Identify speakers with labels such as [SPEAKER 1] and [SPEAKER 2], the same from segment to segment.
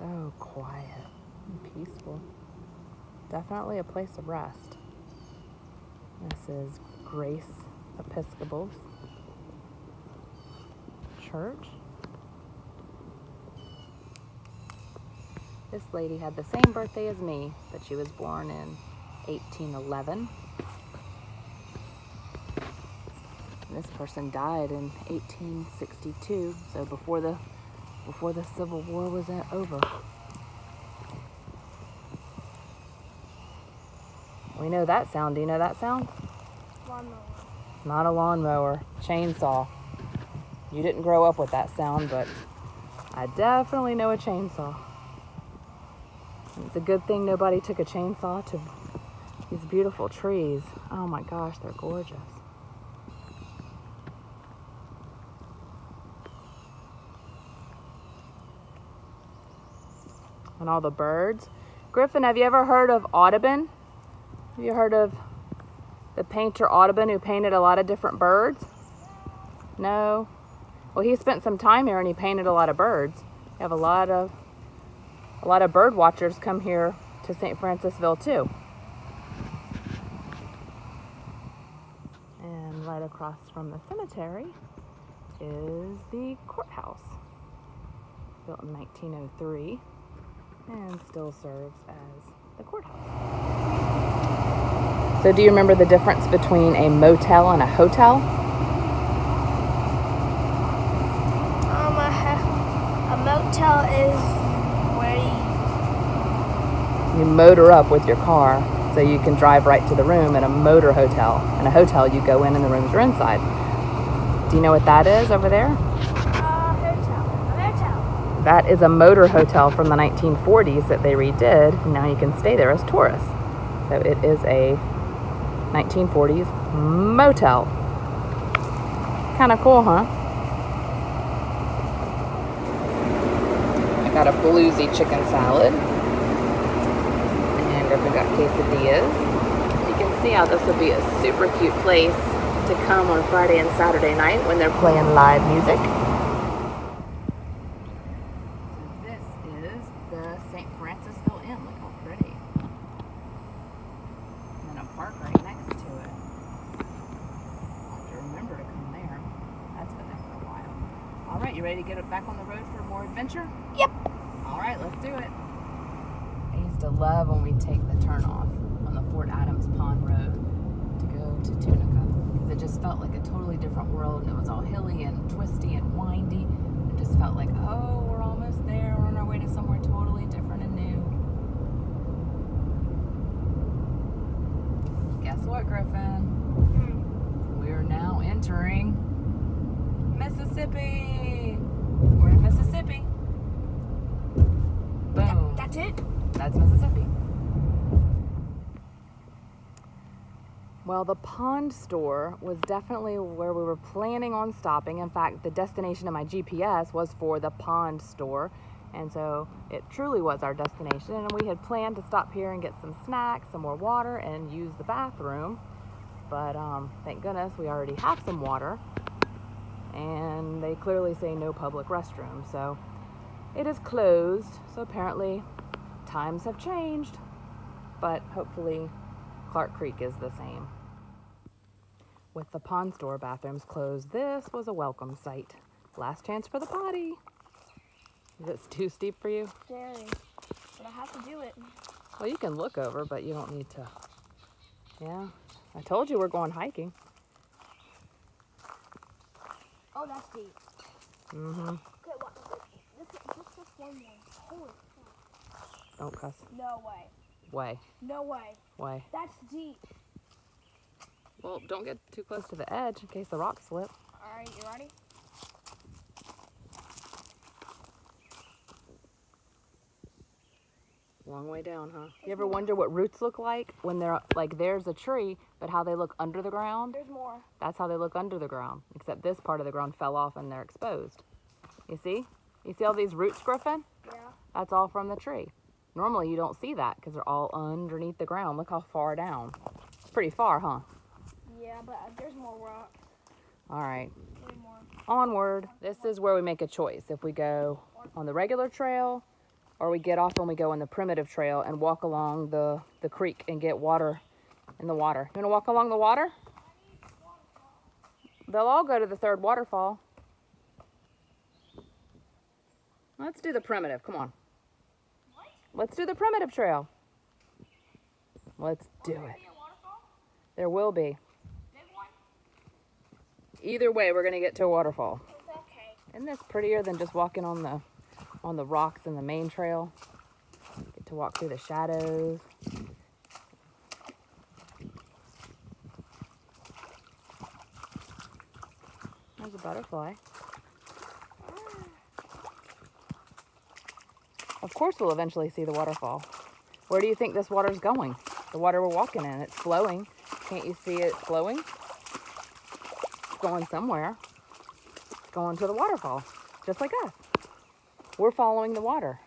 [SPEAKER 1] so quiet and peaceful. Definitely a place of rest. This is Grace Episcopal Church. This lady had the same birthday as me, but she was born in 1811. And this person died in 1862, so before the Civil War was over. We know that sound. Do you know that sound?
[SPEAKER 2] Lawnmower.
[SPEAKER 1] Not a lawnmower, chainsaw. You didn't grow up with that sound, but I definitely know a chainsaw. It's a good thing nobody took a chainsaw to these beautiful trees. Oh my gosh, they're gorgeous. And all the birds. Griffin, have you ever heard of Audubon? Have you heard of the painter Audubon who painted a lot of different birds? No? Well, he spent some time here and he painted a lot of birds. We have a lot of bird watchers come here to St. Francisville too. And right across from the cemetery is the courthouse, built in 1903 and still serves as the courthouse. So do you remember the difference between a motel and a hotel?
[SPEAKER 2] A motel is where
[SPEAKER 1] you motor up with your car so you can drive right to the room. At a motor hotel. In a hotel, you go in and the rooms are inside. Do you know what that is over there?
[SPEAKER 2] hotel.
[SPEAKER 1] That is a motor hotel from the 1940s that they redid. And now you can stay there as tourists. So it is a 1940s motel. Kind of cool, huh? I got a bluesy chicken salad. And Griffin got quesadillas. You can see how this would be a super cute place to come on Friday and Saturday night when they're playing live music. So this is the St. Francisville Inn. Look how pretty. And then a park right next to it. I'll have to remember to come there. That's been there for a while. All right, you ready to get back on the road for more adventure?
[SPEAKER 2] Yep.
[SPEAKER 1] All right, let's do it. I used to love when we take the turn off on the Fort Adams Pond Road to go to Tunica, because it just felt like a totally different world, and it was all hilly and twisty and windy. It just felt like, oh, we're almost there. We're on our way to somewhere totally different and new. Guess what, Griffin? We're now entering Mississippi. We're in Mississippi. Boom.
[SPEAKER 2] That's it?
[SPEAKER 1] That's Mississippi. Well, the pond store was definitely where we were planning on stopping. In fact, the destination of my GPS was for the pond store. And so it truly was our destination. And we had planned to stop here and get some snacks, some more water, and use the bathroom. But thank goodness we already have some water. And they clearly say no public restrooms. So it is closed. So apparently times have changed. But hopefully Clark Creek is the same. With the pond store bathrooms closed, this was a welcome sight. Last chance for the potty. Is it too steep for you?
[SPEAKER 2] Very. But I have to do it.
[SPEAKER 1] Well, you can look over, but you don't need to. Yeah, I told you we're going hiking.
[SPEAKER 2] Oh, that's deep.
[SPEAKER 1] Mm-hmm.
[SPEAKER 2] Okay, what? This one more. Holy crap.
[SPEAKER 1] Don't cuss.
[SPEAKER 2] No way.
[SPEAKER 1] Way.
[SPEAKER 2] No way.
[SPEAKER 1] Way.
[SPEAKER 2] That's deep.
[SPEAKER 1] Well, don't get too close to the edge in case the rocks slip.
[SPEAKER 2] All right, you ready?
[SPEAKER 1] Long way down, huh? You ever wonder what roots look like when they're like, there's a tree, but how they look under the ground?
[SPEAKER 2] There's more.
[SPEAKER 1] That's how they look under the ground, except this part of the ground fell off and they're exposed. You see? You see all these roots, Griffin?
[SPEAKER 2] Yeah.
[SPEAKER 1] That's all from the tree. Normally you don't see that because they're all underneath the ground. Look how far down. It's pretty far, huh?
[SPEAKER 2] Yeah, but there's more rocks.
[SPEAKER 1] All right.
[SPEAKER 2] Way more.
[SPEAKER 1] Onward. This is where we make a choice. If we go on the regular trail or we get off and we go on the primitive trail and walk along the creek and get water in the water. You want to walk along the water? They'll all go to the third waterfall. Let's do the primitive. Come on.
[SPEAKER 2] What?
[SPEAKER 1] Let's do the primitive trail. Let's do
[SPEAKER 2] Will there
[SPEAKER 1] it.
[SPEAKER 2] be a waterfall?
[SPEAKER 1] There will be.
[SPEAKER 2] Big one?
[SPEAKER 1] Either way, we're going to get to a waterfall.
[SPEAKER 2] Okay.
[SPEAKER 1] Isn't this prettier than just walking on the rocks in the main trail? Get to walk through the shadows. There's a butterfly. Of course we'll eventually see the waterfall. Where do you think this water's going? The water we're walking in, it's flowing. Can't you see it flowing? It's going somewhere. It's going to the waterfall, just like us. We're following the water.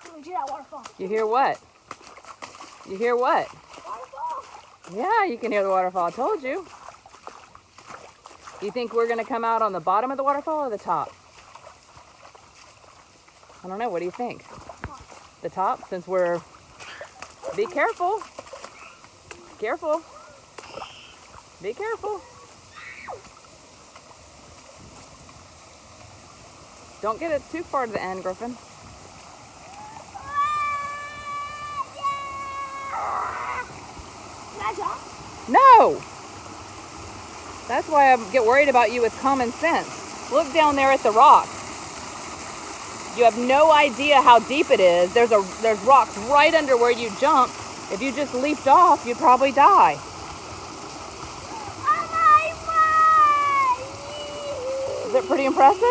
[SPEAKER 2] Let me do that waterfall.
[SPEAKER 1] You hear what? You hear what?
[SPEAKER 2] Waterfall?
[SPEAKER 1] Yeah, you can hear the waterfall. I told you. You think we're going to come out on the bottom of the waterfall or the top? I don't know. What do you think? The top, since we're... Be careful. Careful. Be careful. Don't get it too far to the end, Griffin.
[SPEAKER 2] Can I jump?
[SPEAKER 1] No! That's why I get worried about you with common sense. Look down there at the rocks. You have no idea how deep it is. There's rocks right under where you jump. If you just leaped off, you'd probably die. Is it pretty impressive?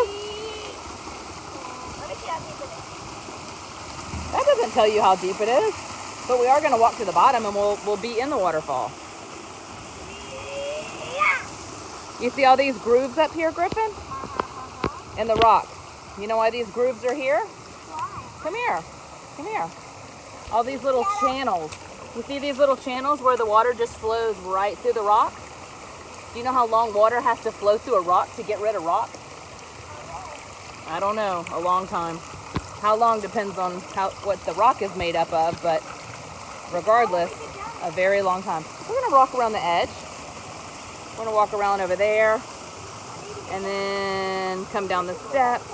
[SPEAKER 2] Let me see how deep it is.
[SPEAKER 1] That doesn't tell you how deep it is. But we are going to walk to the bottom and we'll be in the waterfall.
[SPEAKER 2] Yeah.
[SPEAKER 1] You see all these grooves up here, Griffin? In the rocks. You know why these grooves are here?
[SPEAKER 2] Why?
[SPEAKER 1] Come here. Come here. All these little channels. You see these little channels where the water just flows right through the rock? Do you know how long water has to flow through a rock to get rid of rock? I don't know. A long time. How long depends on what the rock is made up of, but regardless, a very long time. We're going to walk around the edge. We're going to walk around over there and then come down the steps.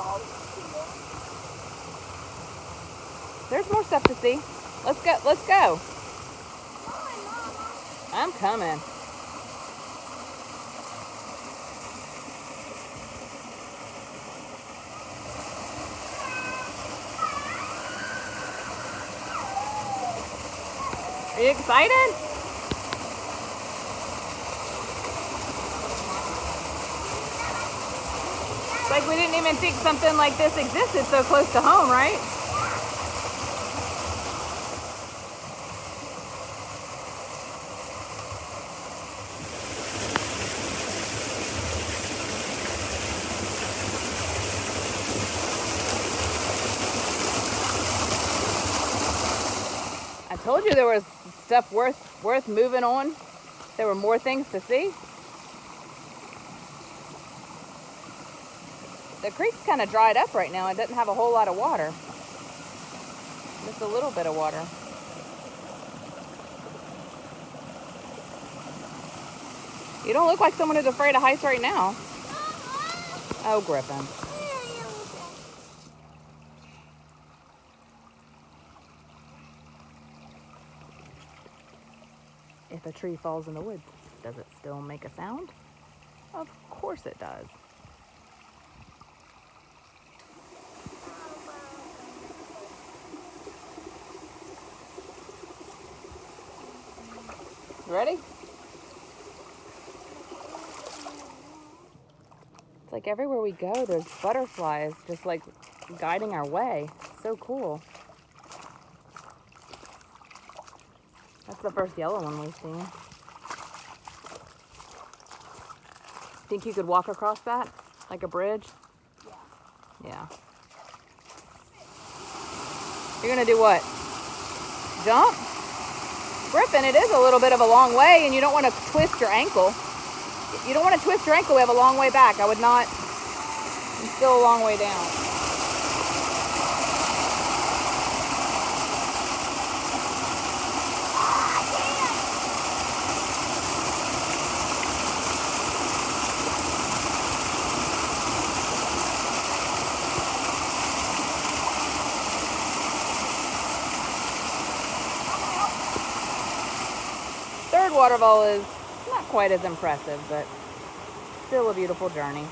[SPEAKER 1] There's more stuff to see. Let's go. Let's go. I'm coming. Are you excited? It's like we didn't even think something like this existed so close to home, right? I told you there was stuff worth moving on. There were more things to see. The creek's kind of dried up right now. It doesn't have a whole lot of water. Just a little bit of water. You don't look like someone who's afraid of heights right now. Oh, Griffin. If a tree falls in the woods, does it still make a sound? Of course it does. You ready? It's like everywhere we go, there's butterflies just like guiding our way. It's so cool. That's the first yellow one we've seen. Think you could walk across that? Like a bridge? Yeah. You're gonna do what? Jump? Griffin, it is a little bit of a long way and you don't want to twist your ankle. You don't want to twist your ankle. We have a long way back. I would not. It's still a long way down. third waterfall is not quite as impressive, but still a beautiful journey.